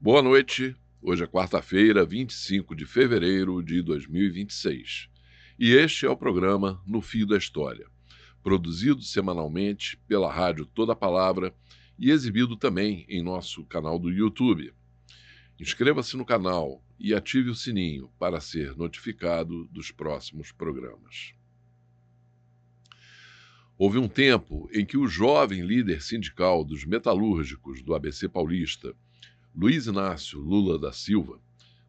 Boa noite. Hoje é quarta-feira, 25 de fevereiro de 2026. E este é o programa No Fio da História, produzido semanalmente pela rádio Toda Palavra e exibido também em nosso canal do YouTube. Inscreva-se no canal e ative o sininho para ser notificado dos próximos programas. Houve um tempo em que o jovem líder sindical dos metalúrgicos do ABC Paulista, Luiz Inácio Lula da Silva,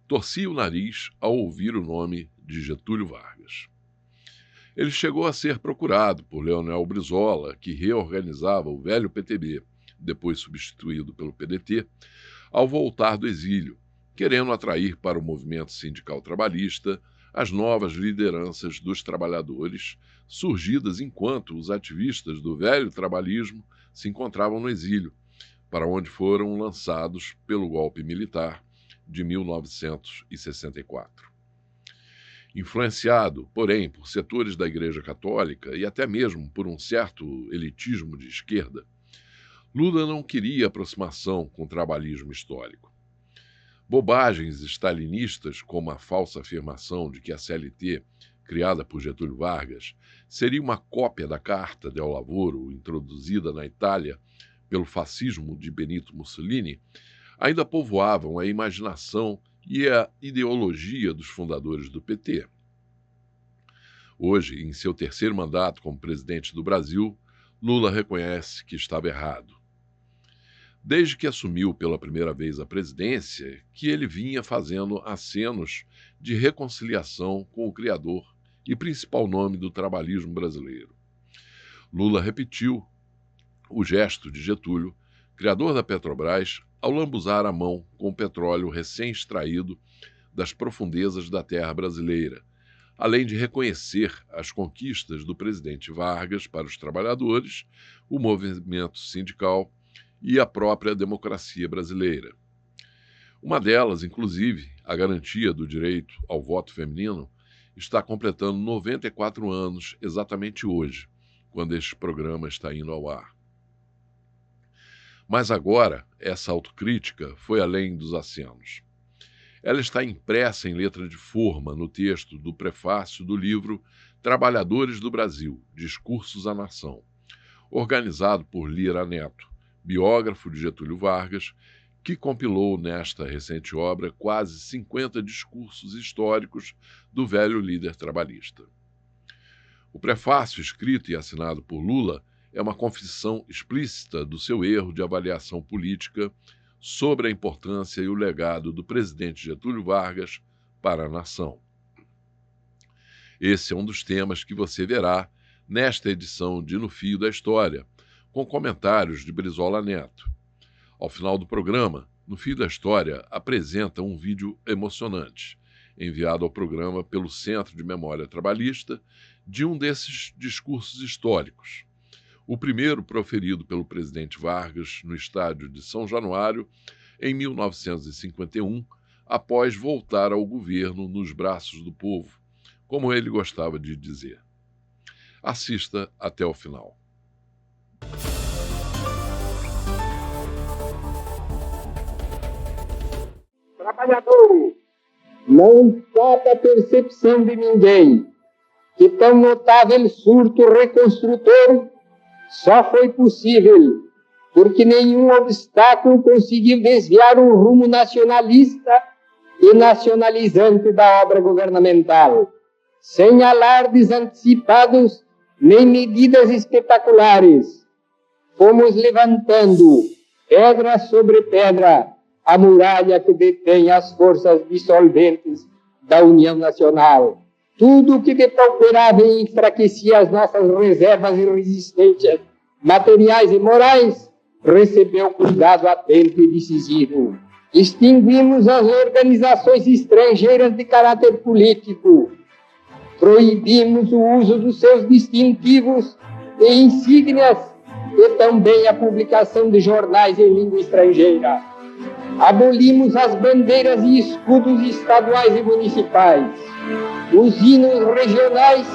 torcia o nariz ao ouvir o nome de Getúlio Vargas. Ele chegou a ser procurado por Leonel Brizola, que reorganizava o velho PTB, depois substituído pelo PDT, ao voltar do exílio, querendo atrair para o movimento sindical trabalhista as novas lideranças dos trabalhadores, surgidas enquanto os ativistas do velho trabalhismo se encontravam no exílio, para onde foram lançados pelo golpe militar de 1964. Influenciado, porém, por setores da Igreja Católica e até mesmo por um certo elitismo de esquerda, Lula não queria aproximação com o trabalhismo histórico. Bobagens stalinistas, como a falsa afirmação de que a CLT, criada por Getúlio Vargas, seria uma cópia da Carta del Lavoro introduzida na Itália pelo fascismo de Benito Mussolini, ainda povoavam a imaginação e a ideologia dos fundadores do PT. Hoje, em seu terceiro mandato como presidente do Brasil, Lula reconhece que estava errado. Desde que assumiu pela primeira vez a presidência, que ele vinha fazendo acenos de reconciliação com o criador e principal nome do trabalhismo brasileiro. Lula repetiu o gesto de Getúlio, criador da Petrobras, ao lambuzar a mão com o petróleo recém-extraído das profundezas da terra brasileira, além de reconhecer as conquistas do presidente Vargas para os trabalhadores, o movimento sindical e a própria democracia brasileira. Uma delas, inclusive, a garantia do direito ao voto feminino, está completando 94 anos exatamente hoje, quando este programa está indo ao ar. Mas agora, essa autocrítica foi além dos acenos. Ela está impressa em letra de forma no texto do prefácio do livro Trabalhadores do Brasil, Discursos à Nação, organizado por Lira Neto, biógrafo de Getúlio Vargas, que compilou nesta recente obra quase 50 discursos históricos do velho líder trabalhista. O prefácio, escrito e assinado por Lula, é uma confissão explícita do seu erro de avaliação política sobre a importância e o legado do presidente Getúlio Vargas para a nação. Esse é um dos temas que você verá nesta edição de No Fio da História, com comentários de Brizola Neto. Ao final do programa, No Fio da História apresenta um vídeo emocionante, enviado ao programa pelo Centro de Memória Trabalhista, de um desses discursos históricos. O primeiro proferido pelo presidente Vargas no estádio de São Januário, em 1951, após voltar ao governo nos braços do povo, como ele gostava de dizer. Assista até o final. Trabalhador, não escapa a percepção de ninguém que tão notável surto reconstrutor só foi possível porque nenhum obstáculo conseguiu desviar o rumo nacionalista e nacionalizante da obra governamental, sem alardes antecipados nem medidas espetaculares. Fomos levantando, pedra sobre pedra, a muralha que detém as forças dissolventes da União Nacional. Tudo que depauperava e enfraquecia as nossas reservas e resistências materiais e morais recebeu cuidado atento e decisivo. Extinguimos as organizações estrangeiras de caráter político. Proibimos o uso dos seus distintivos e insígnias e também a publicação de jornais em língua estrangeira. Abolimos as bandeiras e escudos estaduais e municipais, os hinos regionais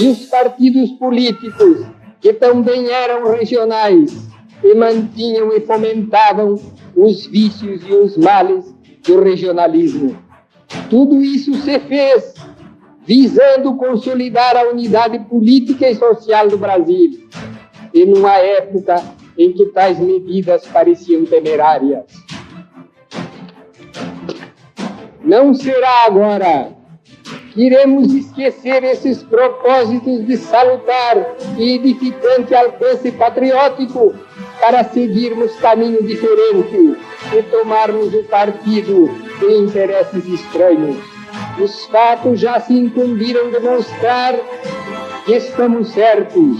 e os partidos políticos, que também eram regionais, e mantinham e fomentavam os vícios e os males do regionalismo. Tudo isso se fez visando consolidar a unidade política e social do Brasil, e numa época em que tais medidas pareciam temerárias. Não será agora que iremos esquecer esses propósitos de salutar e edificante alcance patriótico para seguirmos caminho diferente e tomarmos o partido de interesses estranhos. Os fatos já se incumbiram de mostrar que estamos certos.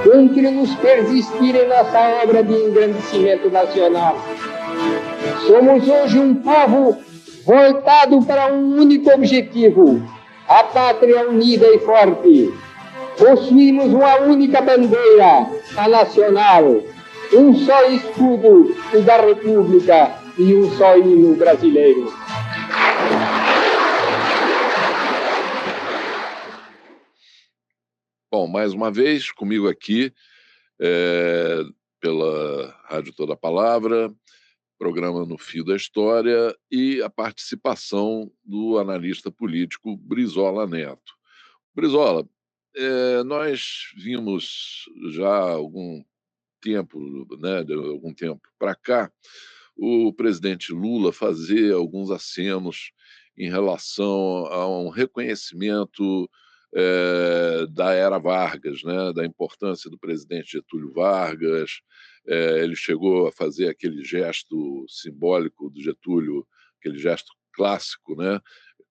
Cumpre-nos persistir em nossa obra de engrandecimento nacional. Somos hoje um povo voltado para um único objetivo, a pátria unida e forte. Possuímos uma única bandeira, a nacional, um só escudo, o da República, e um só hino brasileiro. Bom, mais uma vez, comigo aqui, pela Rádio Toda Palavra, programa No Fio da História, e a participação do analista político Brizola Neto. Brizola, nós vimos já há algum tempo, né, de algum tempo para cá, o presidente Lula fazer alguns acenos em relação a um reconhecimento da era Vargas, né, da importância do presidente Getúlio Vargas. Ele chegou a fazer aquele gesto simbólico do Getúlio, aquele gesto clássico, né,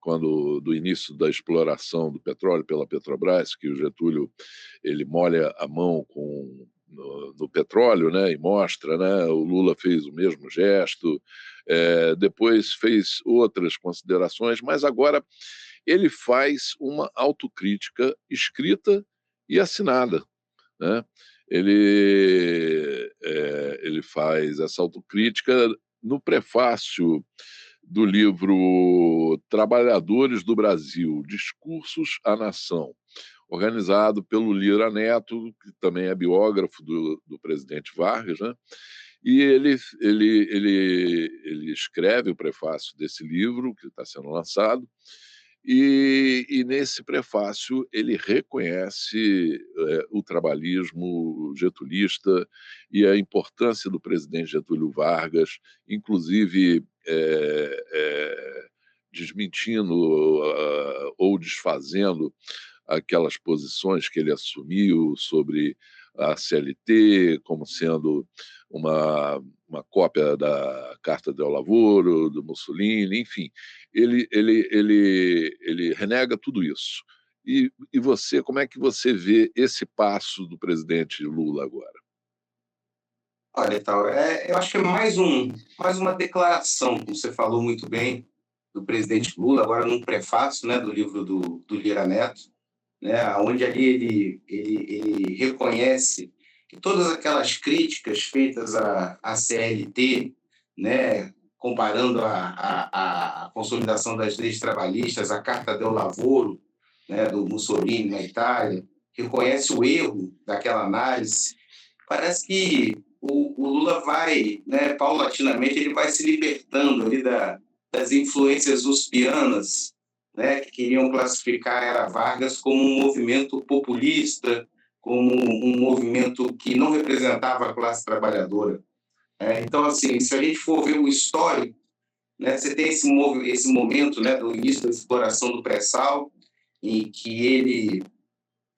quando do início da exploração do petróleo pela Petrobras, que o Getúlio ele molha a mão no petróleo, né, e mostra, né, o Lula fez o mesmo gesto, depois fez outras considerações, mas agora ele faz uma autocrítica escrita e assinada, né? Ele faz essa autocrítica no prefácio do livro Trabalhadores do Brasil, Discursos à Nação, organizado pelo Lira Neto, que também é biógrafo do presidente Vargas, né? E ele escreve o prefácio desse livro, que está sendo lançado, e nesse prefácio ele reconhece o trabalhismo getulista e a importância do presidente Getúlio Vargas, inclusive desmentindo ou desfazendo aquelas posições que ele assumiu sobre a CLT como sendo uma cópia da Carta del Lavoro, do Mussolini, enfim. Ele renega tudo isso. E você, como é que você vê esse passo do presidente Lula agora? Olha, tal, eu acho que é mais uma declaração, como você falou muito bem, do presidente Lula, agora num prefácio, né, do livro do Lira Neto, né, onde ali ele reconhece que todas aquelas críticas feitas à CLT, né, comparando a consolidação das leis trabalhistas, a Carta del Lavoro, né, do Mussolini na Itália, reconhece o erro daquela análise. Parece que o Lula vai, né, paulatinamente, ele vai se libertando ali das influências uspianas, né, que queriam classificar a Era Vargas como um movimento populista, como um movimento que não representava a classe trabalhadora. Então, assim, se a gente for ver o histórico, né, você tem esse momento, né, do início da exploração do pré-sal, em que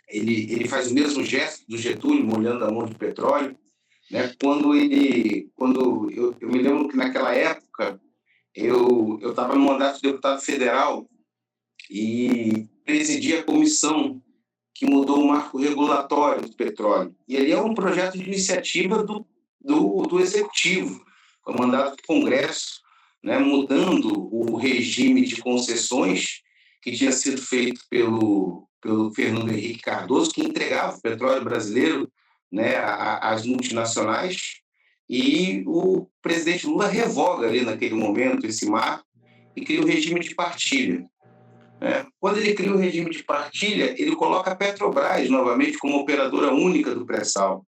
ele faz o mesmo gesto do Getúlio, molhando a mão de petróleo, né? Quando eu me lembro que naquela época eu estava no mandato de deputado federal e presidi a comissão que mudou o marco regulatório do petróleo. E ali é um projeto de iniciativa do Executivo, foi um mandato do Congresso, né, mudando o regime de concessões que tinha sido feito pelo Fernando Henrique Cardoso, que entregava o petróleo brasileiro, né, às multinacionais, e o presidente Lula revoga ali naquele momento esse marco e cria o regime de partilha. Quando ele cria o regime de partilha, ele coloca a Petrobras novamente como operadora única do pré-sal.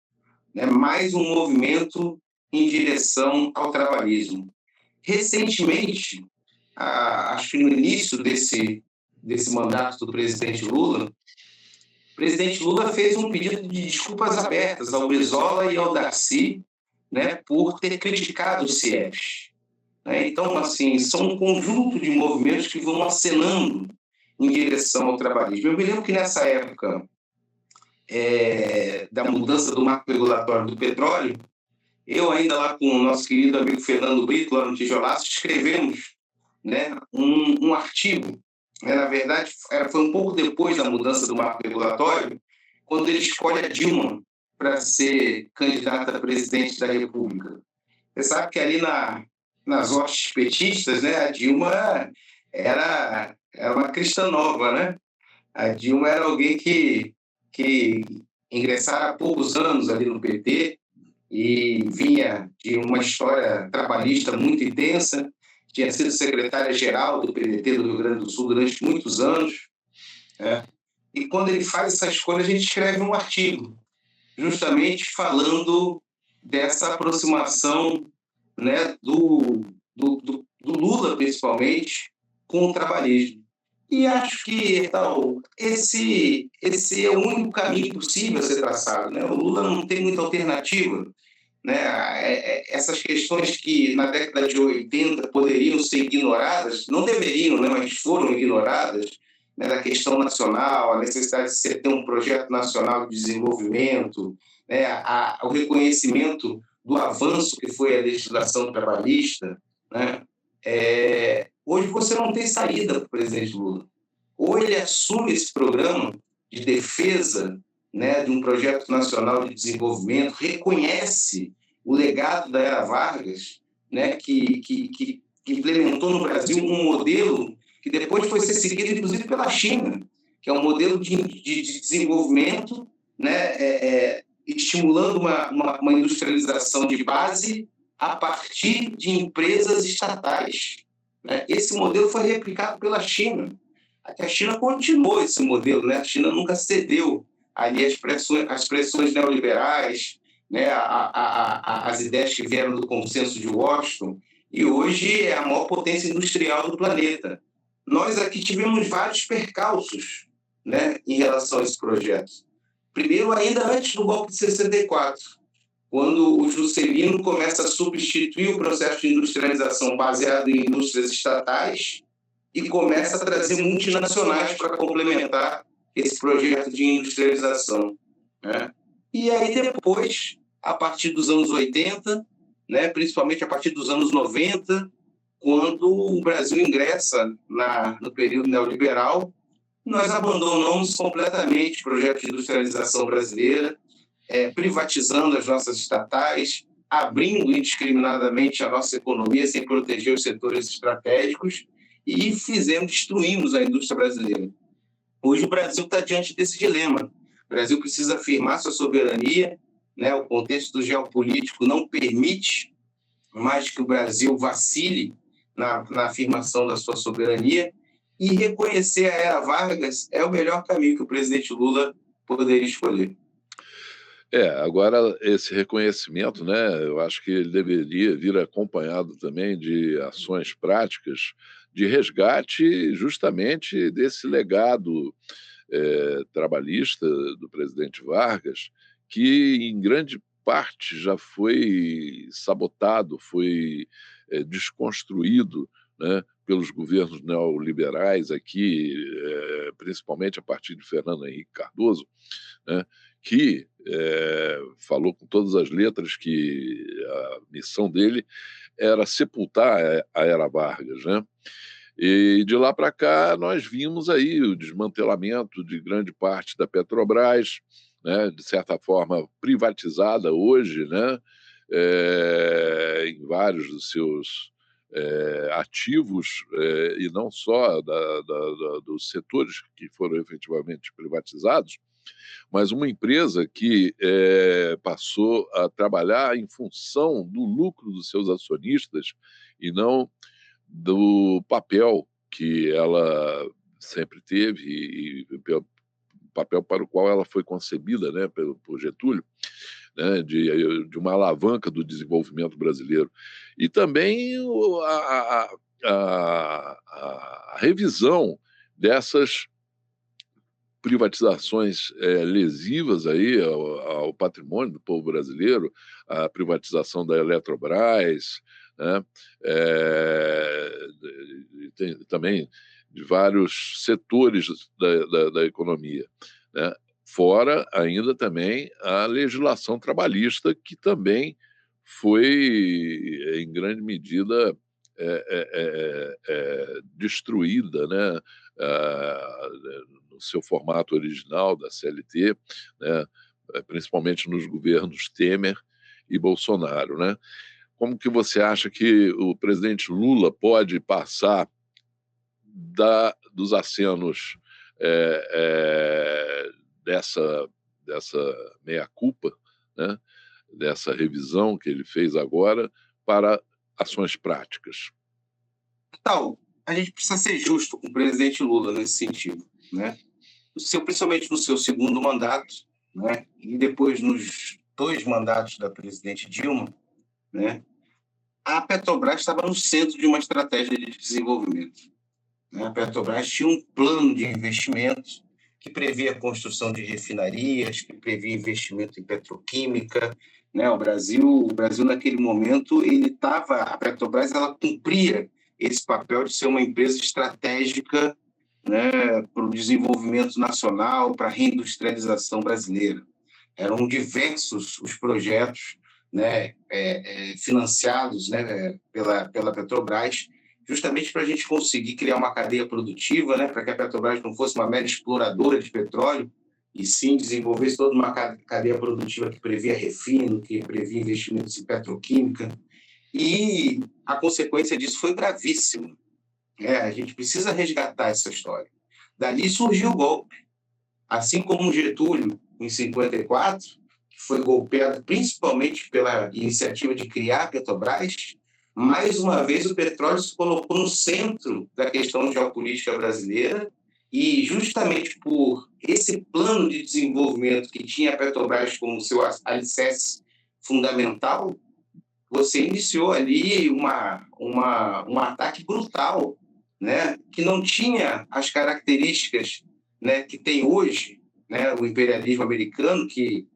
Mais um movimento em direção ao trabalhismo. Recentemente, acho que no início desse mandato do presidente Lula, o presidente Lula fez um pedido de desculpas abertas ao Brizola e ao Darcy, né, por ter criticado o CIEPS. Né? Então, assim, são um conjunto de movimentos que vão acenando em direção ao trabalhismo. Eu me lembro que nessa época da mudança do marco regulatório do petróleo, eu ainda lá com o nosso querido amigo Fernando Brito, lá no Tijolaço, escrevemos, né, um artigo. Né? Na verdade, foi um pouco depois da mudança do marco regulatório, quando ele escolhe a Dilma para ser candidata a presidente da República. Você sabe que ali nas hostes petistas, né, a Dilma era uma cristã nova, né? A Dilma era alguém que ingressara há poucos anos ali no PT e vinha de uma história trabalhista muito intensa, tinha sido secretária-geral do PDT do Rio Grande do Sul durante muitos anos, né? E quando ele faz essa escolha, a gente escreve um artigo, justamente falando dessa aproximação, né, do Lula, principalmente, com o trabalhismo. E acho que esse é o único caminho possível a ser traçado. Né? O Lula não tem muita alternativa. Né? Essas questões que na década de 80 poderiam ser ignoradas, não deveriam, né? Mas foram ignoradas, né? Da questão nacional, a necessidade de você ter um projeto nacional de desenvolvimento, né? O reconhecimento do avanço que foi a legislação trabalhista. Né? Hoje você não tem saída para o presidente Lula. Ou ele assume esse programa de defesa, né, de um projeto nacional de desenvolvimento, reconhece o legado da Era Vargas, né, que implementou no Brasil um modelo que depois foi ser seguido, inclusive, pela China, que é um modelo de desenvolvimento, né, estimulando uma industrialização de base a partir de empresas estatais. Né? Esse modelo foi replicado pela China. A China continuou esse modelo, né? A China nunca cedeu ali às pressões neoliberais, né? As ideias que vieram do consenso de Washington, e hoje é a maior potência industrial do planeta. Nós aqui tivemos vários percalços, né, em relação a esse projeto. Primeiro, ainda antes do golpe de 64, quando o Juscelino começa a substituir o processo de industrialização baseado em indústrias estatais e começa a trazer multinacionais para complementar esse projeto de industrialização. Né? E aí depois, a partir dos anos 80, né, principalmente a partir dos anos 90, quando o Brasil ingressa no período neoliberal, nós abandonamos completamente o projeto de industrialização brasileira, privatizando as nossas estatais, abrindo indiscriminadamente a nossa economia sem proteger os setores estratégicos e destruímos a indústria brasileira. Hoje o Brasil está diante desse dilema. O Brasil precisa afirmar sua soberania, né? O contexto geopolítico não permite mais que o Brasil vacile na afirmação da sua soberania, e reconhecer a Era Vargas é o melhor caminho que o presidente Lula poderia escolher. Agora esse reconhecimento, né, eu acho que ele deveria vir acompanhado também de ações práticas de resgate justamente desse legado trabalhista do presidente Vargas, que em grande parte já foi sabotado, foi desconstruído, né, pelos governos neoliberais aqui, principalmente a partir de Fernando Henrique Cardoso, né, que falou com todas as letras que a missão dele era sepultar a Era Vargas, né? E de lá para cá nós vimos aí o desmantelamento de grande parte da Petrobras, né, de certa forma privatizada hoje, né, em vários dos seus ativos, e não só dos setores que foram efetivamente privatizados, mas uma empresa que passou a trabalhar em função do lucro dos seus acionistas e não do papel que ela sempre teve e papel para o qual ela foi concebida, né, por Getúlio, né, de uma alavanca do desenvolvimento brasileiro. E também a revisão dessas privatizações lesivas aí ao patrimônio do povo brasileiro, a privatização da Eletrobras, né, também de vários setores da economia, né? Fora ainda também a legislação trabalhista, que também foi, em grande medida, destruída, né? No seu formato original da CLT, né? Principalmente nos governos Temer e Bolsonaro, né? Como que você acha que o presidente Lula pode passar dos acenos dessa meia-culpa, né? Dessa revisão que ele fez agora, para ações práticas? Então, a gente precisa ser justo com o presidente Lula nesse sentido, né? Principalmente no seu segundo mandato, né? E depois nos 2 mandatos da presidente Dilma, né? A Petrobras estava no centro de uma estratégia de desenvolvimento. A Petrobras tinha um plano de investimento que previa a construção de refinarias, que previa investimento em petroquímica, né? O Brasil naquele momento, a Petrobras, ela cumpria esse papel de ser uma empresa estratégica, né, para o desenvolvimento nacional, para a reindustrialização brasileira. Eram diversos os projetos, né, financiados, né, pela Petrobras, justamente para a gente conseguir criar uma cadeia produtiva, né, para que a Petrobras não fosse uma mera exploradora de petróleo, e sim desenvolvesse toda uma cadeia produtiva que previa refino, que previa investimentos em petroquímica. E a consequência disso foi gravíssima. A gente precisa resgatar essa história. Dali surgiu o golpe. Assim como Getúlio, em 54, que foi golpeado principalmente pela iniciativa de criar a Petrobras, mais uma vez o petróleo se colocou no centro da questão geopolítica brasileira, e justamente por esse plano de desenvolvimento que tinha a Petrobras como seu alicerce fundamental, você iniciou ali um ataque brutal, né, que não tinha as características, né, que tem hoje, né, o imperialismo americano, que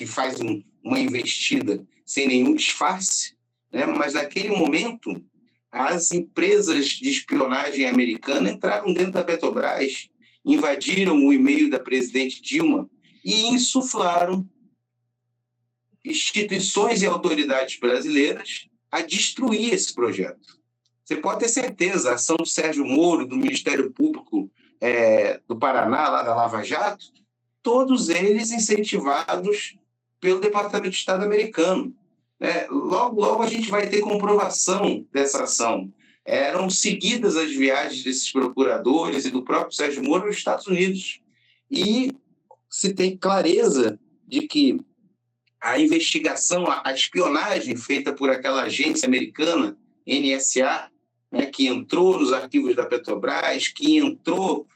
faz uma investida sem nenhum disfarce, né, mas naquele momento as empresas de espionagem americana entraram dentro da Petrobras, invadiram o e-mail da presidente Dilma e insuflaram instituições e autoridades brasileiras a destruir esse projeto. Você pode ter certeza, a ação do Sérgio Moro, do Ministério Público do Paraná, lá da Lava Jato, todos eles incentivados pelo Departamento de Estado americano. Logo, logo a gente vai ter comprovação dessa ação. Eram seguidas as viagens desses procuradores e do próprio Sérgio Moro aos Estados Unidos. E se tem clareza de que a investigação, a espionagem feita por aquela agência americana, NSA, né, que entrou nos arquivos da Petrobras, que entrou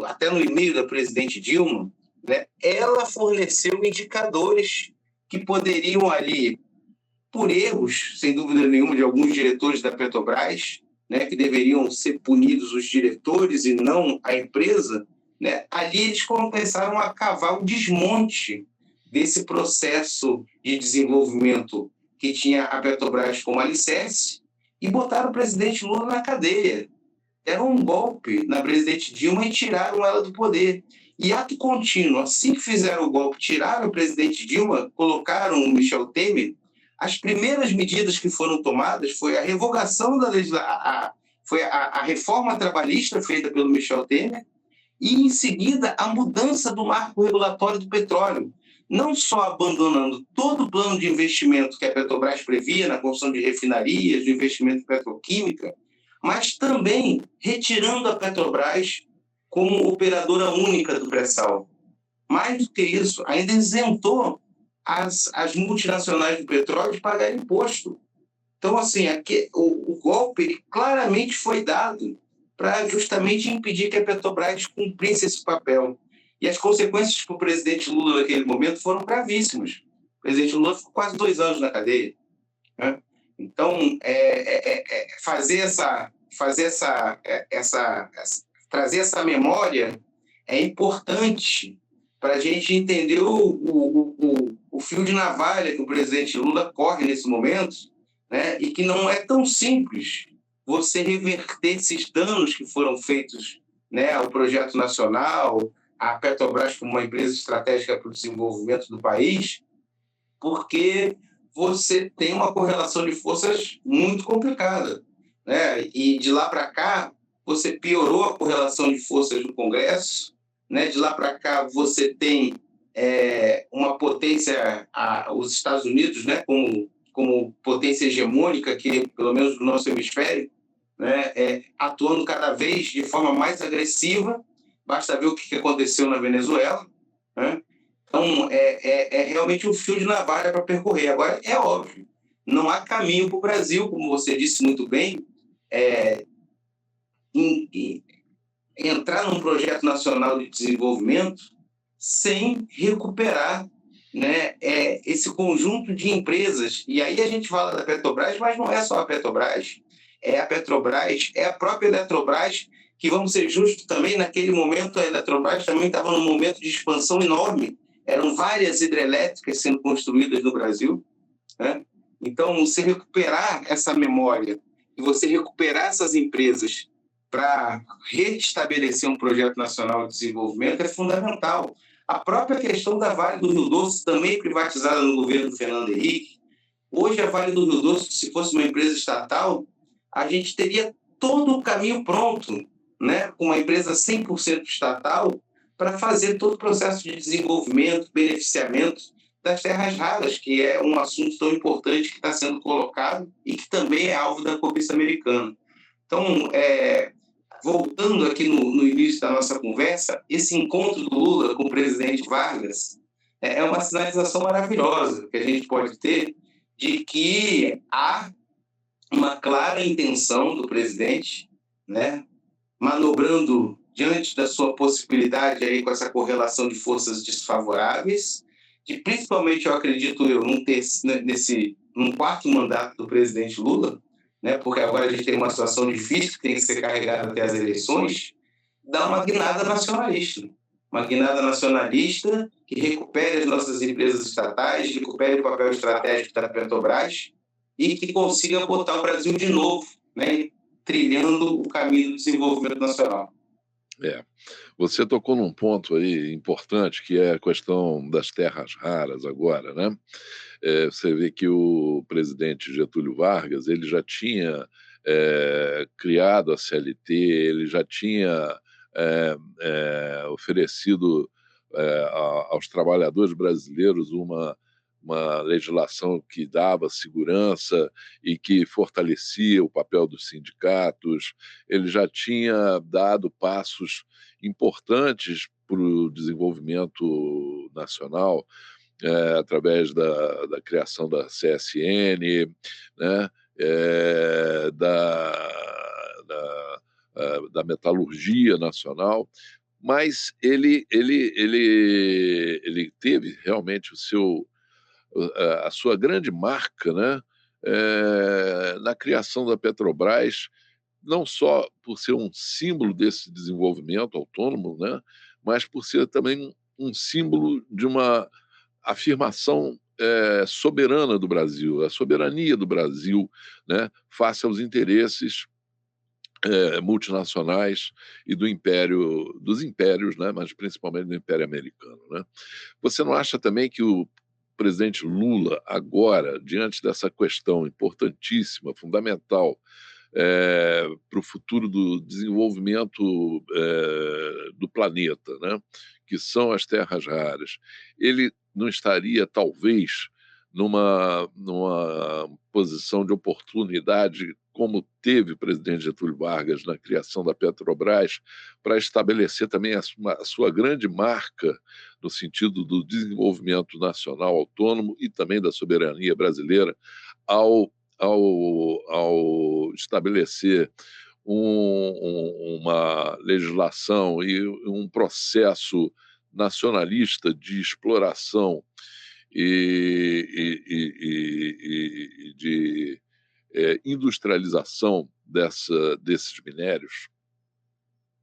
até no e-mail da presidente Dilma, né, ela forneceu indicadores que poderiam ali, por erros, sem dúvida nenhuma, de alguns diretores da Petrobras, né, que deveriam ser punidos os diretores e não a empresa, né, ali eles começaram a cavar o desmonte desse processo de desenvolvimento que tinha a Petrobras como alicerce e botaram o presidente Lula na cadeia. Era um golpe na presidente Dilma e tiraram ela do poder. E ato contínuo, assim que fizeram o golpe, tiraram o presidente Dilma, colocaram o Michel Temer, as primeiras medidas que foram tomadas foi a revogação da legislação, foi a reforma trabalhista feita pelo Michel Temer, e, em seguida, a mudança do marco regulatório do petróleo, não só abandonando todo o plano de investimento que a Petrobras previa na construção de refinarias, de investimento em petroquímica, mas também retirando a Petrobras como operadora única do pré-sal. Mais do que isso, ainda isentou as multinacionais do petróleo de pagar imposto. Então, assim, o golpe ele claramente foi dado para justamente impedir que a Petrobras cumprisse esse papel. E as consequências para o presidente Lula naquele momento foram gravíssimas. O presidente Lula ficou quase 2 anos na cadeia, né? Então, trazer essa memória é importante para a gente entender o fio de navalha que o presidente Lula corre nesse momento, né? E que não é tão simples você reverter esses danos que foram feitos, né, ao projeto nacional, à Petrobras como uma empresa estratégica para o desenvolvimento do país, porque você tem uma correlação de forças muito complicada, né? E de lá para cá, você piorou a correlação de forças no Congresso, né? De lá para cá, você tem uma potência, os Estados Unidos, né? Como potência hegemônica, que pelo menos no nosso hemisfério, né? Atuando cada vez de forma mais agressiva. Basta ver o que aconteceu na Venezuela, né? Então, é realmente um fio de navalha para percorrer. Agora, é óbvio, não há caminho para o Brasil, como você disse muito bem, entrar num projeto nacional de desenvolvimento sem recuperar, né, esse conjunto de empresas. E aí a gente fala da Petrobras, mas não é só a Petrobras. É a Petrobras, é a própria Eletrobras, que, vamos ser justos, também naquele momento a Eletrobras também estava num momento de expansão enorme. Eram várias hidrelétricas sendo construídas no Brasil, né? Então, você recuperar essa memória e você recuperar essas empresas para restabelecer um projeto nacional de desenvolvimento é fundamental. A própria questão da Vale do Rio Doce, também privatizada no governo Fernando Henrique. Hoje, a Vale do Rio Doce, se fosse uma empresa estatal, a gente teria todo o caminho pronto, né, com uma empresa 100% estatal, para fazer todo o processo de desenvolvimento, beneficiamento das terras raras, que é um assunto tão importante que está sendo colocado e que também é alvo da cobiça americana. Então, voltando aqui no início da nossa conversa, esse encontro do Lula com o presidente Vargas é uma sinalização maravilhosa que a gente pode ter de que há uma clara intenção do presidente, né, manobrando diante da sua possibilidade aí com essa correlação de forças desfavoráveis, de principalmente, eu acredito num quarto mandato do presidente Lula, né, porque agora a gente tem uma situação difícil que tem que ser carregada até as eleições, dá uma guinada nacionalista que recupere as nossas empresas estatais, recupere o papel estratégico da Petrobras e que consiga botar o Brasil de novo, né, trilhando o caminho do desenvolvimento nacional. Você tocou num ponto aí importante, que é a questão das terras raras agora, né? Você vê que o presidente Getúlio Vargas, ele já tinha criado a CLT, ele já tinha oferecido aos trabalhadores brasileiros uma legislação que dava segurança e que fortalecia o papel dos sindicatos. Ele já tinha dado passos importantes para o desenvolvimento nacional, através da criação da CSN, né? Da metalurgia nacional, mas ele teve realmente a sua grande marca, né, na criação da Petrobras, não só por ser um símbolo desse desenvolvimento autônomo, né, mas por ser também um símbolo de uma afirmação soberana do Brasil, a soberania do Brasil, né, face aos interesses multinacionais e dos impérios, né, mas principalmente do Império Americano, né? Você não acha também que o presidente Lula, agora, diante dessa questão importantíssima, fundamental, para o futuro do desenvolvimento do planeta, né, que são as terras raras, ele não estaria, talvez, numa posição de oportunidade, como teve o presidente Getúlio Vargas na criação da Petrobras, para estabelecer também a sua grande marca no sentido do desenvolvimento nacional autônomo e também da soberania brasileira, ao estabelecer uma legislação e um processo nacionalista de exploração e de industrialização desses minérios?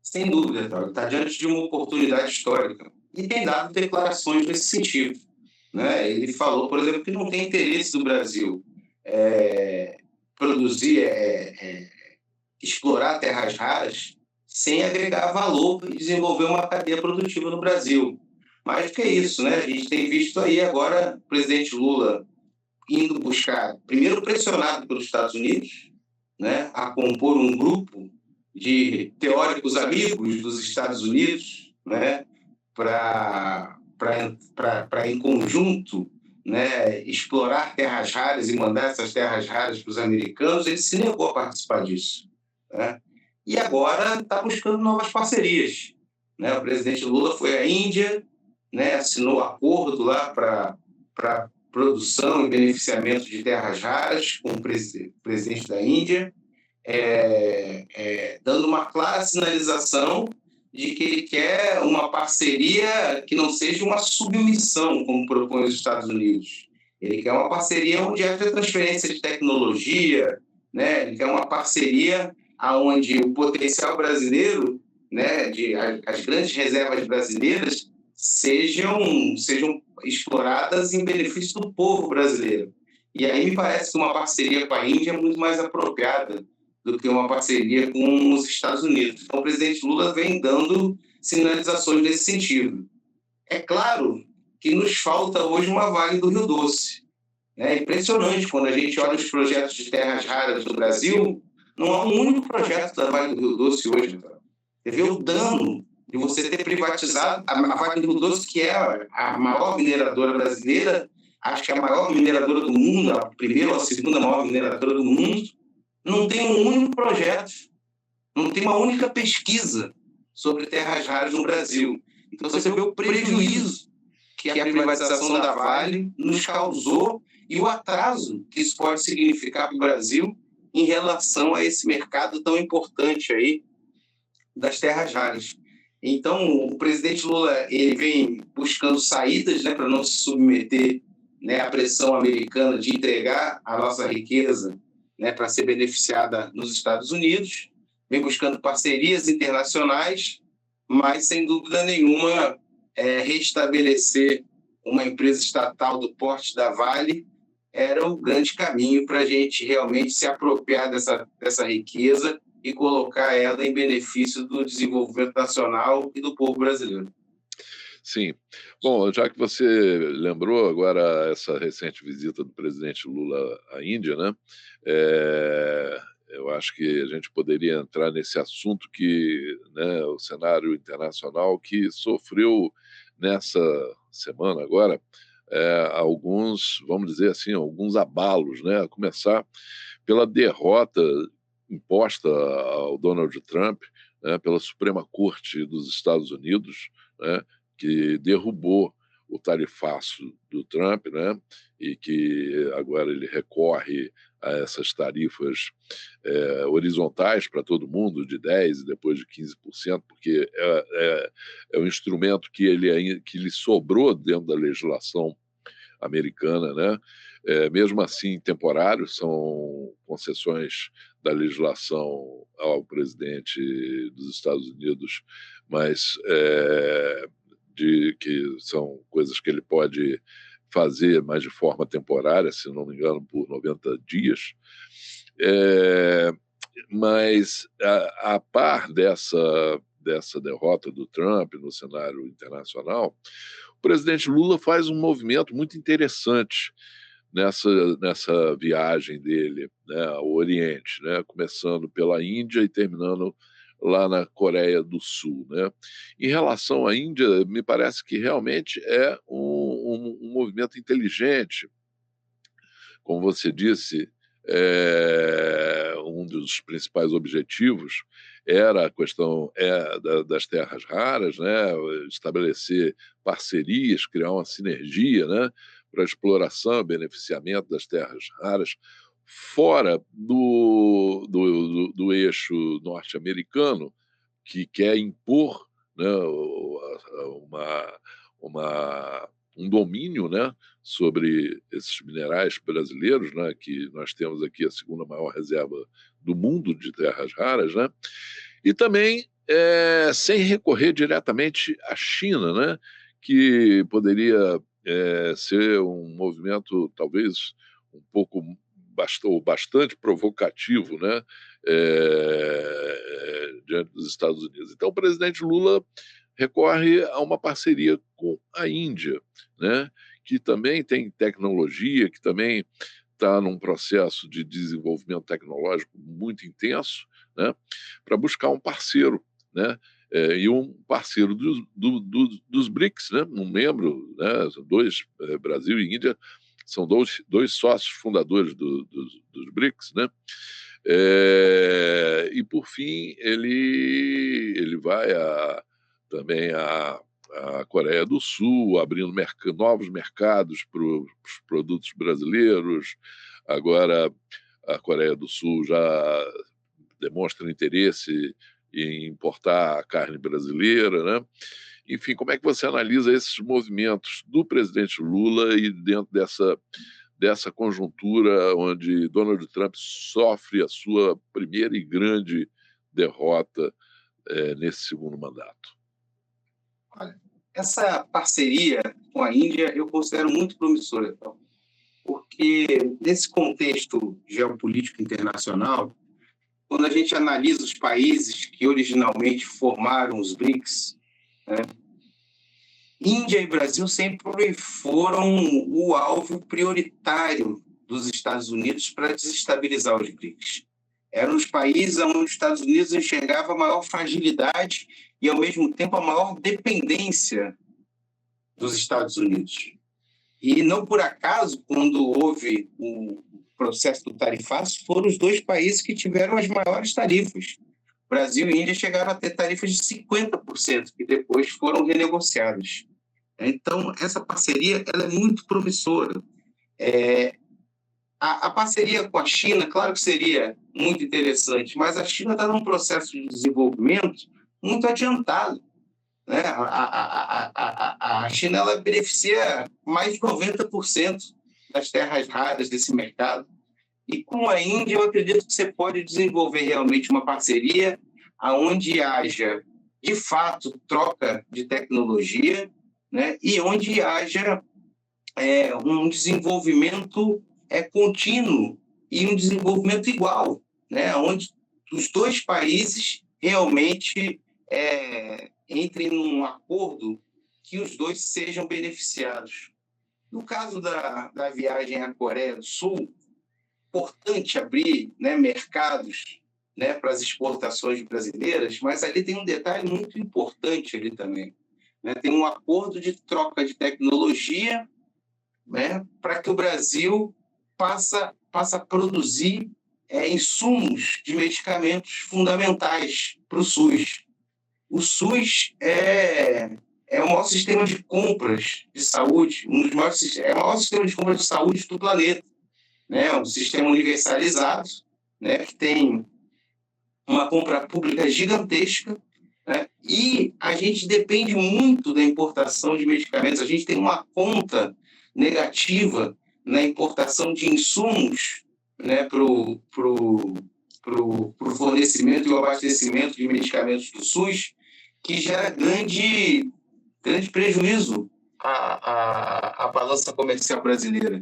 Sem dúvida, está diante de uma oportunidade histórica e tem dado declarações nesse sentido, né? Ele falou, por exemplo, que não tem interesse do Brasil produzir, explorar terras raras sem agregar valor e desenvolver uma cadeia produtiva no Brasil. Mais do que isso, né? A gente tem visto aí agora o presidente Lula indo buscar, primeiro pressionado pelos Estados Unidos, né, a compor um grupo de teóricos amigos dos Estados Unidos, né, para em conjunto, né, explorar terras raras e mandar essas terras raras para os americanos. Ele se negou a participar disso, né? E agora está buscando novas parcerias, né? O presidente Lula foi à Índia, né, assinou acordo lá para produção e beneficiamento de terras raras com o presidente da Índia, dando uma clara sinalização de que ele quer uma parceria que não seja uma submissão, como propõe os Estados Unidos. Ele quer uma parceria onde haja transferência de tecnologia, né? Ele quer uma parceria onde o potencial brasileiro, né, as grandes reservas brasileiras, sejam exploradas em benefício do povo brasileiro. E aí me parece que uma parceria com a Índia é muito mais apropriada do que uma parceria com os Estados Unidos. Então, o presidente Lula vem dando sinalizações nesse sentido. É claro que nos falta hoje uma Vale do Rio Doce. É impressionante quando a gente olha os projetos de terras raras do Brasil, não há um único projeto da Vale do Rio Doce hoje. Você vê o dano de você ter privatizado a Vale do Rio Doce, que é a maior mineradora brasileira, acho que é a maior mineradora do mundo, a primeira ou a segunda maior mineradora do mundo. Não tem um único projeto, não tem uma única pesquisa sobre terras raras no Brasil. Então você vê o prejuízo que a privatização da Vale nos causou e o atraso que isso pode significar para o Brasil em relação a esse mercado tão importante aí das terras raras. Então, o presidente Lula ele vem buscando saídas, né, para não se submeter, né, à pressão americana de entregar a nossa riqueza, né, para ser beneficiada nos Estados Unidos, vem buscando parcerias internacionais, mas, sem dúvida nenhuma, restabelecer uma empresa estatal do porte da Vale era o grande caminho para a gente realmente se apropriar dessa riqueza e colocar ela em benefício do desenvolvimento nacional e do povo brasileiro. Sim. Bom, já que você lembrou agora essa recente visita do presidente Lula à Índia, né? Eu acho que a gente poderia entrar nesse assunto que, né, o cenário internacional que sofreu nessa semana agora alguns, vamos dizer assim, alguns abalos, né? A começar pela derrota imposta ao Donald Trump, né, pela Suprema Corte dos Estados Unidos, né, que derrubou o tarifaço do Trump, né, e que agora ele recorre a essas tarifas horizontais para todo mundo, de 10% e depois de 15%, porque é um instrumento que lhe sobrou dentro da legislação americana, né? Mesmo assim, temporário, são concessões da legislação ao presidente dos Estados Unidos, mas que são coisas que ele pode fazer, mas de forma temporária, se não me engano, por 90 dias. Mas, a par dessa derrota do Trump no cenário internacional, o presidente Lula faz um movimento muito interessante nessa viagem dele, né, ao Oriente, né, começando pela Índia e terminando lá na Coreia do Sul, né? Em relação à Índia, me parece que realmente é um movimento inteligente. Como você disse, um dos principais objetivos era a questão das terras raras, né? Estabelecer parcerias, criar uma sinergia, né? Para a exploração e beneficiamento das terras raras fora do eixo norte-americano, que quer impor, né, um domínio, né, sobre esses minerais brasileiros, né, que nós temos aqui a segunda maior reserva do mundo de terras raras, né, e também sem recorrer diretamente à China, né, que poderia ser um movimento talvez um pouco bastante provocativo, né, diante dos Estados Unidos. Então, o presidente Lula recorre a uma parceria com a Índia, né, que também tem tecnologia, que também está num processo de desenvolvimento tecnológico muito intenso, né, para buscar um parceiro, né, e um parceiro dos BRICS, né, um membro, né, são dois, Brasil e Índia, são dois sócios fundadores dos BRICS, né, e por fim ele vai também a Coreia do Sul, abrindo novos mercados para os produtos brasileiros. Agora, a Coreia do Sul já demonstra interesse em importar a carne brasileira, né? Enfim, como é que você analisa esses movimentos do presidente Lula e dentro dessa conjuntura onde Donald Trump sofre a sua primeira e grande derrota nesse segundo mandato? Olha, essa parceria com a Índia eu considero muito promissora, então, porque nesse contexto geopolítico internacional, quando a gente analisa os países que originalmente formaram os BRICS, né, Índia e Brasil sempre foram o alvo prioritário dos Estados Unidos para desestabilizar os BRICS. Eram os países onde os Estados Unidos enxergava a maior fragilidade e, ao mesmo tempo, a maior dependência dos Estados Unidos. E não por acaso, quando houve o processo do tarifaço, foram os dois países que tiveram as maiores tarifas. Brasil e Índia chegaram a ter tarifas de 50%, que depois foram renegociadas. Então, essa parceria ela é muito promissora. A parceria com a China, claro que seria muito interessante, mas a China está num processo de desenvolvimento muito adiantado, né? A China ela beneficia mais de 90% das terras raras desse mercado. E com a Índia, eu acredito que você pode desenvolver realmente uma parceria onde haja, de fato, troca de tecnologia, né? E onde haja um desenvolvimento contínuo e um desenvolvimento igual, né? Onde os dois países realmente entrem num acordo que os dois sejam beneficiados. No caso da viagem à Coreia do Sul, importante abrir, né, mercados, né, para as exportações brasileiras, mas ali tem um detalhe muito importante ali também, né? Tem um acordo de troca de tecnologia, né, para que o Brasil passa a produzir insumos de medicamentos fundamentais para o SUS. O SUS é o maior sistema de compras de saúde, o maior sistema de compras de saúde do planeta, né? Um sistema universalizado, né, que tem uma compra pública gigantesca, né? E a gente depende muito da importação de medicamentos. A gente tem uma conta negativa na importação de insumos, né, para o fornecimento e o abastecimento de medicamentos do SUS, que gera grande prejuízo à balança comercial brasileira.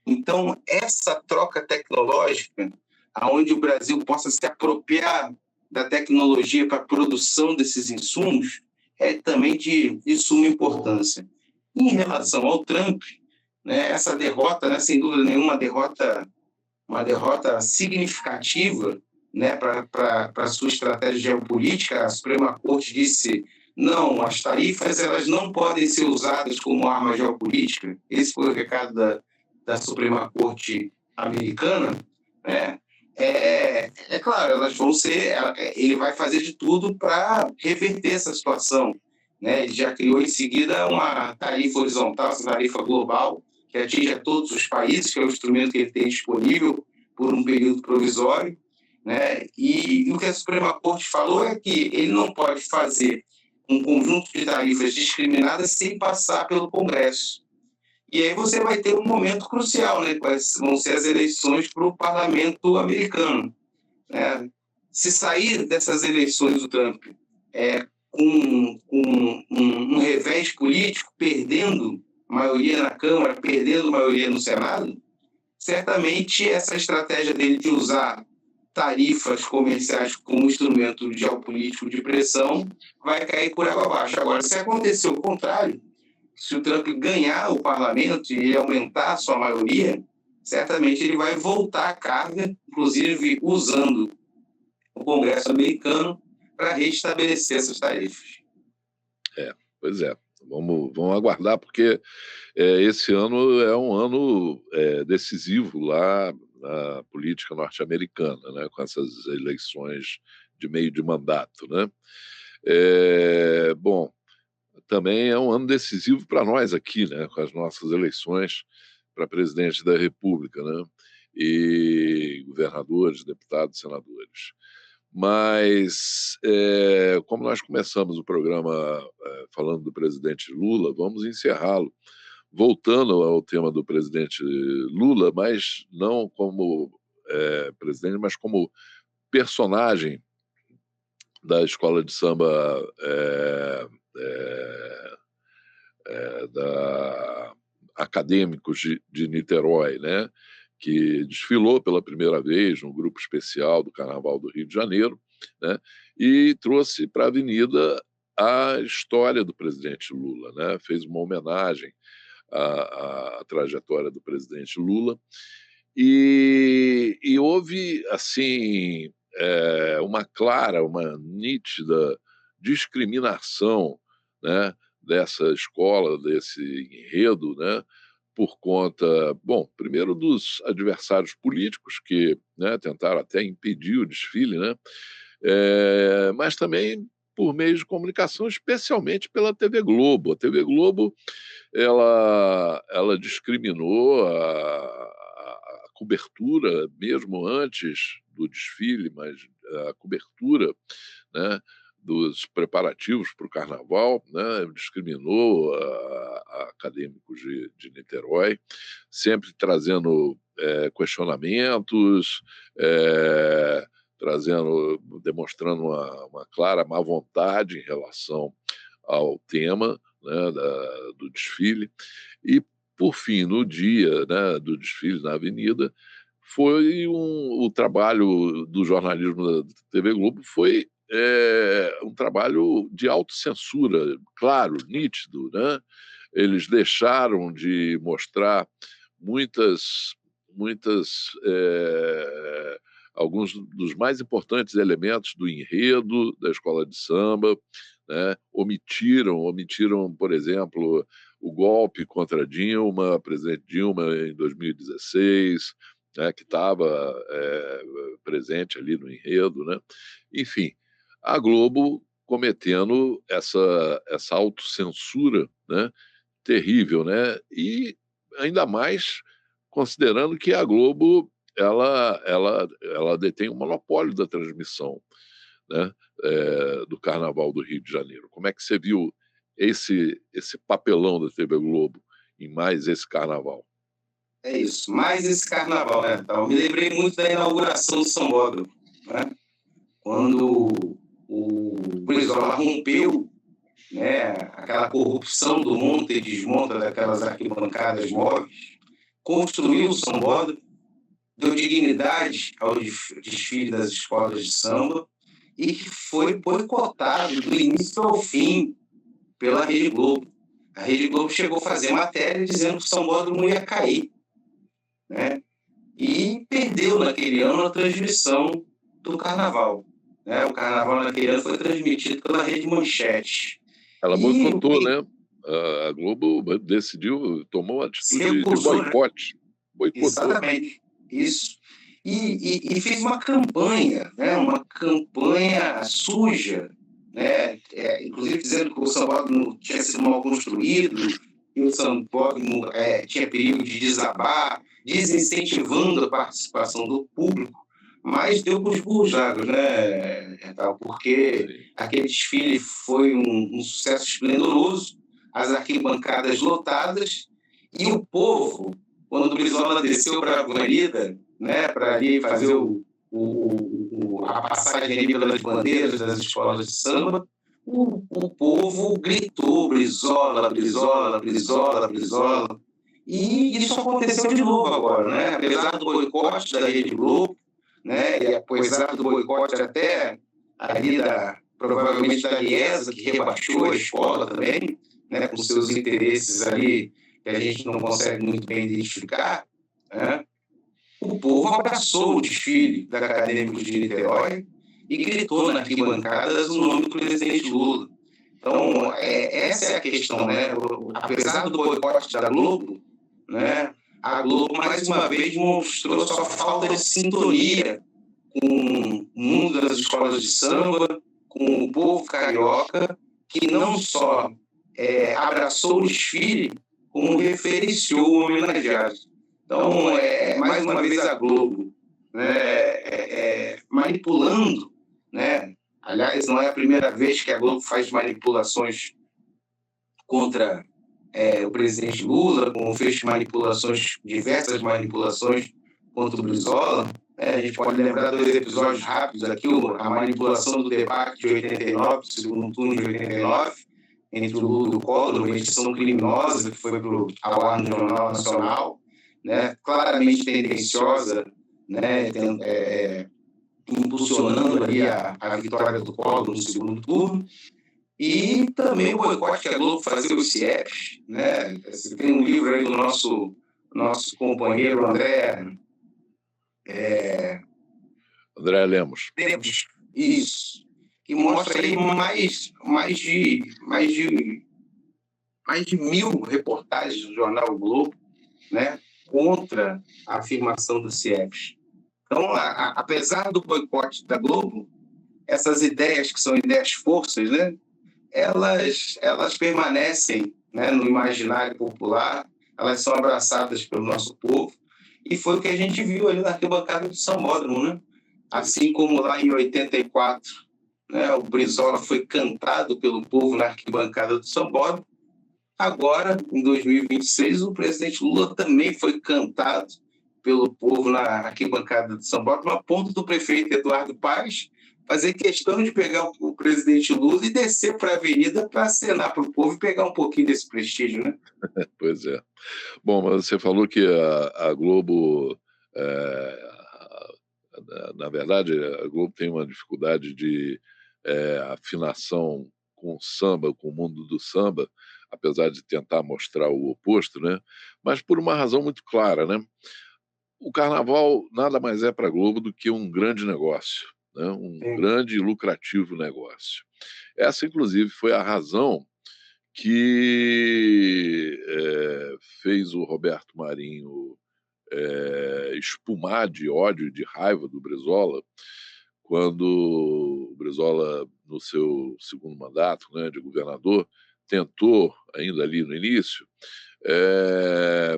Então, essa troca tecnológica, onde o Brasil possa se apropriar da tecnologia para a produção desses insumos, é também de suma importância. Em relação ao Trump, né, essa derrota, né, sem dúvida nenhuma, uma derrota significativa, né, para a sua estratégia geopolítica. A Suprema Corte disse: não, as tarifas elas não podem ser usadas como arma geopolítica. Esse foi o recado da Suprema Corte americana, né? Claro, elas vão ser. Ele vai fazer de tudo para reverter essa situação, né? Ele já criou em seguida uma tarifa horizontal, essa tarifa global, que atinge a todos os países, que é o instrumento que ele tem disponível por um período provisório, né? E o que a Suprema Corte falou é que ele não pode fazer um conjunto de tarifas discriminadas sem passar pelo Congresso. E aí você vai ter um momento crucial, né? Quais vão ser as eleições para o parlamento americano, né? Se sair dessas eleições o Trump com um revés político, perdendo maioria na Câmara, perdendo maioria no Senado, certamente essa estratégia dele de usar tarifas comerciais como instrumento geopolítico de pressão vai cair por água abaixo. Agora, se acontecer o contrário, se o Trump ganhar o parlamento e ele aumentar a sua maioria, certamente ele vai voltar à carga, inclusive usando o Congresso americano para restabelecer essas tarifas. Pois é. Vamos aguardar, porque esse ano é um ano decisivo lá na política norte-americana, né, com essas eleições de meio de mandato, né? Bom, também é um ano decisivo para nós aqui, né, com as nossas eleições para presidente da República, né, e governadores, deputados, senadores. Mas, como nós começamos o programa falando do presidente Lula, vamos encerrá-lo voltando ao tema do presidente Lula, mas não como presidente, mas como personagem da escola de samba da Acadêmicos de Niterói, né? Que desfilou pela primeira vez no grupo especial do Carnaval do Rio de Janeiro, né? E trouxe para a avenida a história do presidente Lula, né? Fez uma homenagem à trajetória do presidente Lula e houve assim uma nítida discriminação, né, dessa escola, desse enredo, né, por conta, bom, primeiro dos adversários políticos que, né, tentaram até impedir o desfile, né, mas também por meios de comunicação, especialmente pela TV Globo. A TV Globo ela discriminou a cobertura, mesmo antes do desfile, mas a cobertura, né, dos preparativos para o Carnaval, né, discriminou a Acadêmicos de Niterói, sempre trazendo questionamentos, demonstrando uma clara má vontade em relação ao tema, né, do desfile. E, por fim, no dia, né, do desfile na Avenida, foi o trabalho do jornalismo da TV Globo foi um trabalho de autocensura, claro, nítido, né? Eles deixaram de mostrar alguns dos mais importantes elementos do enredo da escola de samba, né? Omitiram, por exemplo, o golpe contra Dilma, presidente Dilma, em 2016, né, que estava presente ali no enredo, né? Enfim, a Globo cometendo essa autocensura, né, terrível, né? E ainda mais considerando que a Globo ela detém o monopólio da transmissão, né, do Carnaval do Rio de Janeiro. Como é que você viu esse papelão da TV Globo em mais esse Carnaval? É isso, mais esse Carnaval, né? Eu me lembrei muito da inauguração do Sambódromo, né? Quando o Brizola rompeu, né, aquela corrupção do monta e desmonta daquelas arquibancadas móveis, construiu o Sambódromo, deu dignidade ao desfile das escolas de samba e que foi boicotado do início ao fim pela Rede Globo. A Rede Globo chegou a fazer matéria dizendo que o Sambódromo ia cair, né? E perdeu naquele ano a transmissão do Carnaval, né? O Carnaval naquele ano foi transmitido pela Rede Manchete. Ela boicotou, né? A Globo tomou a atitude de boicote. Boicotou. Exatamente, isso. E fez uma campanha, né? Uma campanha suja, né? Inclusive dizendo que o Sambódromo tinha sido mal construído, que o Sambódromo tinha perigo de desabar, desincentivando a participação do público. mas deu para os burros d'água, né, porque Sim. aquele desfile foi um sucesso esplendoroso, as arquibancadas lotadas, e o povo, quando o Brizola desceu para a avenida, né, para ali fazer a passagem ali pelas bandeiras das escolas de samba, o povo gritou Brizola, Brizola, Brizola, Brizola. E isso aconteceu de novo agora, né? Apesar do boicote da Rede Globo, né? E apesar do boicote até ali provavelmente da Liesa, que rebaixou a escola também, né? Com seus interesses ali que a gente não consegue muito bem identificar, né? O povo abraçou o desfile da Acadêmicos de Niterói e gritou na arquibancadas o nome do presidente Lula. Então, essa é a questão, né? Apesar do boicote da Globo, né? A Globo, mais uma vez, mostrou sua falta de sintonia com o mundo das escolas de samba, com o povo carioca, que não só abraçou o desfile, como referenciou o homenageado. Então, mais uma vez, a Globo, né, manipulando, né? Aliás, não é a primeira vez que a Globo faz manipulações contra o presidente Lula, como fez manipulações, diversas manipulações contra o Brizola. A gente pode lembrar dois episódios rápidos aqui, a manipulação do debate de 89, segundo turno de 89, entre o Lula e o Collor, uma edição criminosa que foi ao ar no Jornal Nacional, né, claramente tendenciosa, né, impulsionando ali a vitória do Collor no segundo turno. E também o boicote que a Globo fazia os CIEPs, né? Você tem um livro aí do nosso companheiro André Lemos. Lemos, isso, que mostra aí mais de 1.000 reportagens do jornal o Globo, né, contra a afirmação dos CIEPs. Então, apesar do boicote da Globo, essas ideias que são ideias forças, né, elas permanecem, né, no imaginário popular, elas são abraçadas pelo nosso povo, e foi o que a gente viu ali na arquibancada do Sambódromo, né? Assim como lá em 84, né, o Brizola foi cantado pelo povo na arquibancada do Sambódromo, agora, em 2026, o presidente Lula também foi cantado pelo povo na arquibancada de São Paulo, a ponto do prefeito Eduardo Paes fazer questão de pegar o presidente Lula e descer para a avenida para acenar para o povo e pegar um pouquinho desse prestígio, né? Pois é. Bom, mas você falou que a Globo, é, na verdade, a Globo tem uma dificuldade de afinação com o samba, com o mundo do samba, apesar de tentar mostrar o oposto, né? Mas por uma razão muito clara, né? O carnaval nada mais é para a Globo do que um grande negócio, né? Um Sim. grande e lucrativo negócio. Essa, inclusive, foi a razão que fez o Roberto Marinho espumar de ódio e de raiva do Brizola, quando o Brizola, no seu segundo mandato, né, de governador, tentou, ainda ali no início,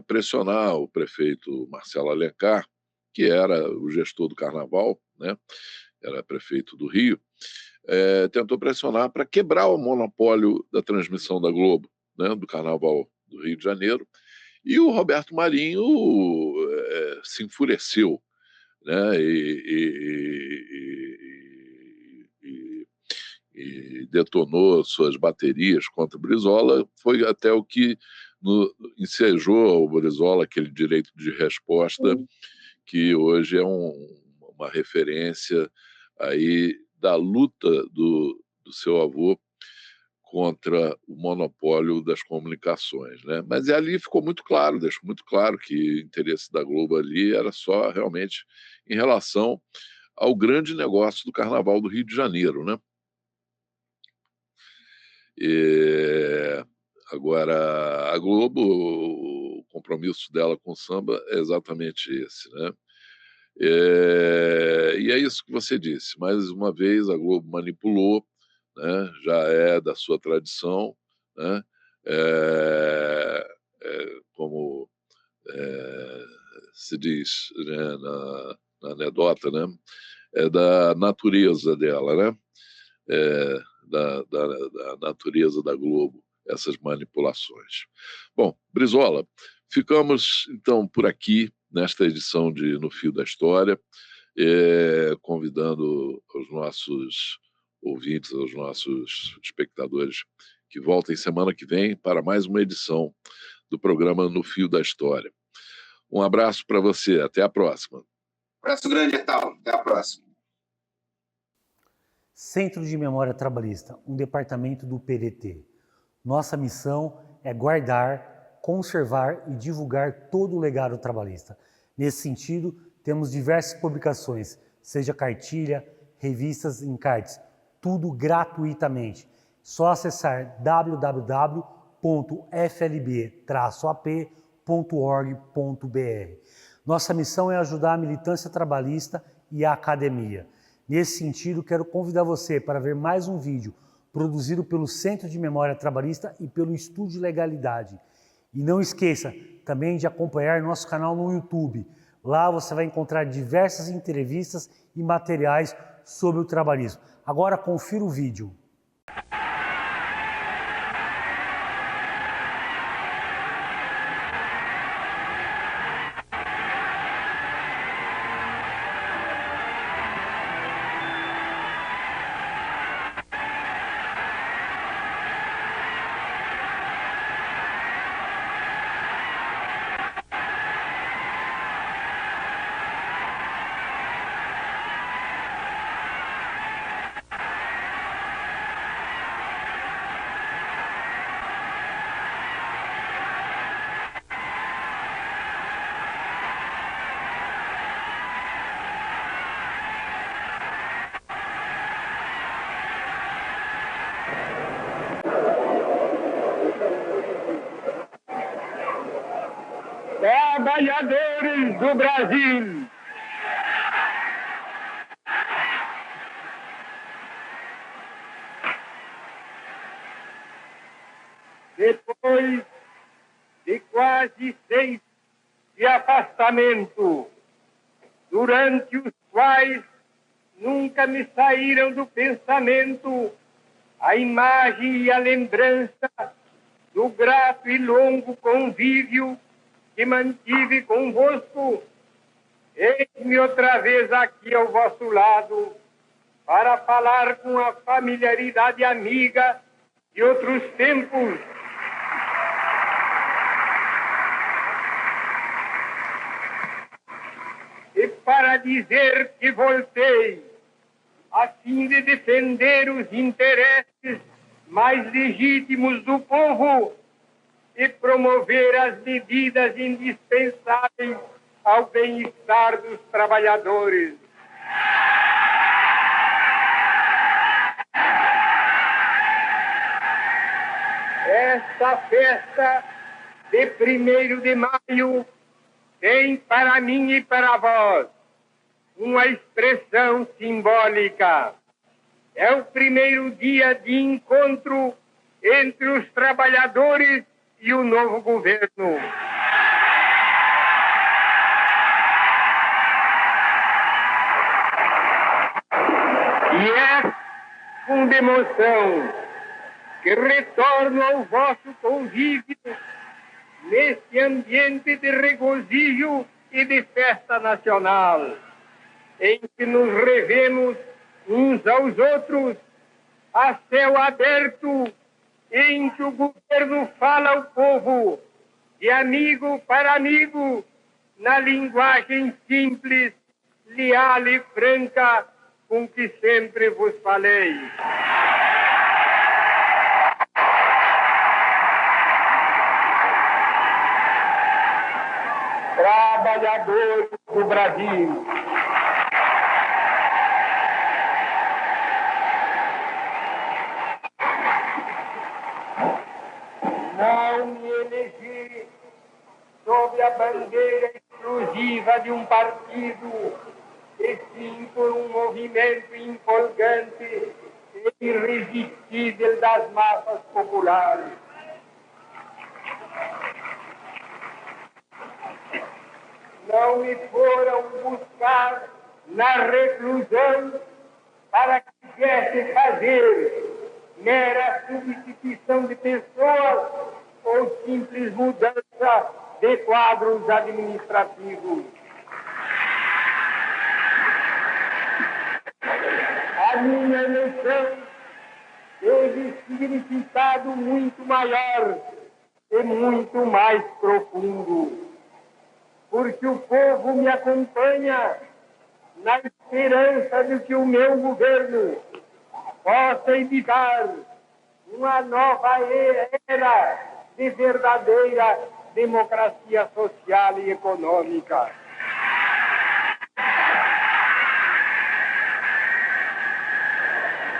pressionar o prefeito Marcelo Alencar, que era o gestor do Carnaval, né, era prefeito do Rio, tentou pressionar para quebrar o monopólio da transmissão da Globo, né, do Carnaval do Rio de Janeiro, e o Roberto Marinho se enfureceu, né, e detonou suas baterias contra o Brizola. Foi até o que ensejou ao Brizola aquele direito de resposta, que hoje é uma referência aí da luta do seu avô contra o monopólio das comunicações, né? Mas ali ficou muito claro, deixou muito claro que o interesse da Globo ali era só realmente em relação ao grande negócio do Carnaval do Rio de Janeiro, né? E, agora, a Globo, o compromisso dela com o samba é exatamente esse, né? E é isso que você disse. Mais uma vez, a Globo manipulou, né? Já é da sua tradição, né? Como se diz, né? anedota, né? É da natureza dela, né? Da natureza da Globo, essas manipulações. Bom, Brizola, ficamos então por aqui nesta edição de No Fio da História, convidando os nossos ouvintes, aos nossos espectadores que voltem semana que vem para mais uma edição do programa No Fio da História. Um abraço para você, até a próxima. Abraço grande, Etal. Até a próxima. Centro de Memória Trabalhista, um departamento do PDT. Nossa missão é guardar, conservar e divulgar todo o legado trabalhista. Nesse sentido, temos diversas publicações, seja cartilha, revistas, encartes, tudo gratuitamente. Só acessar www.flb-ap.org.br. Nossa missão é ajudar a militância trabalhista e a academia. Nesse sentido, quero convidar você para ver mais um vídeo produzido pelo Centro de Memória Trabalhista e pelo Estúdio de Legalidade. E não esqueça também de acompanhar nosso canal no YouTube. Lá você vai encontrar diversas entrevistas e materiais sobre o trabalhismo. Agora confira o vídeo. Trabalhadores do Brasil, depois de quase 6 de afastamento, durante os quais nunca me saíram do pensamento a imagem e a lembrança do grato e longo convívio que mantive convosco, eis-me outra vez aqui ao vosso lado para falar com a familiaridade amiga de outros tempos. E para dizer que voltei, a fim de defender os interesses mais legítimos do povo e promover as medidas indispensáveis ao bem-estar dos trabalhadores. Esta festa de 1º de maio tem para mim e para vós uma expressão simbólica. É o primeiro dia de encontro entre os trabalhadores e o novo governo. E é com emoção que retorno ao vosso convívio neste ambiente de regozijo e de festa nacional, em que nos revemos uns aos outros a céu aberto, em que o governo fala ao povo de amigo para amigo, na linguagem simples, leal e franca com que sempre vos falei. Trabalhadores do Brasil, não me elegi sob a bandeira exclusiva de um partido, e sim por um movimento empolgante e irresistível das massas populares. Só me foram buscar na reclusão para que viesse fazer mera substituição de pessoas ou simples mudança de quadros administrativos. A minha eleição teve significado muito maior e muito mais profundo, porque o povo me acompanha na esperança de que o meu governo possa indicar uma nova era de verdadeira democracia social e econômica.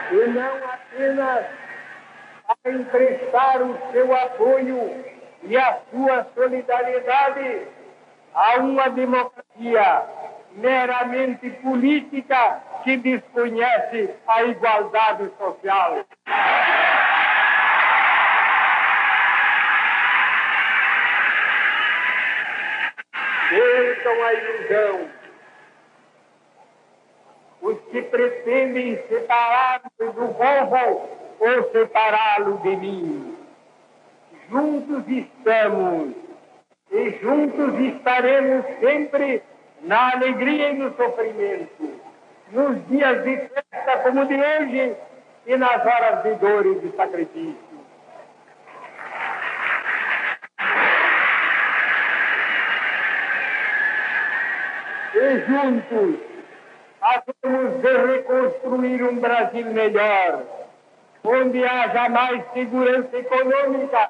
E não apenas a emprestar o seu apoio e a sua solidariedade a uma democracia meramente política que desconhece a igualdade social. Percam a ilusão. Os que pretendem separar-me do povo ou separá-lo de mim. Juntos estamos e juntos estaremos sempre na alegria e no sofrimento, nos dias de festa como de hoje e nas horas de dor e de sacrifício. E juntos havemos de reconstruir um Brasil melhor, onde haja mais segurança econômica,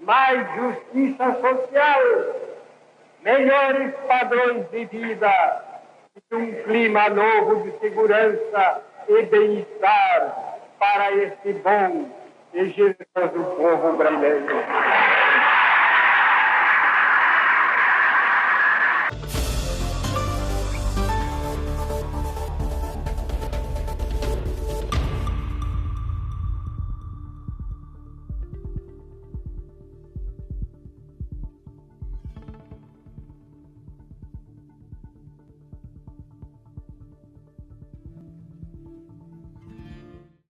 mais justiça social, melhores padrões de vida e um clima novo de segurança e bem-estar para este bom e generoso povo brasileiro.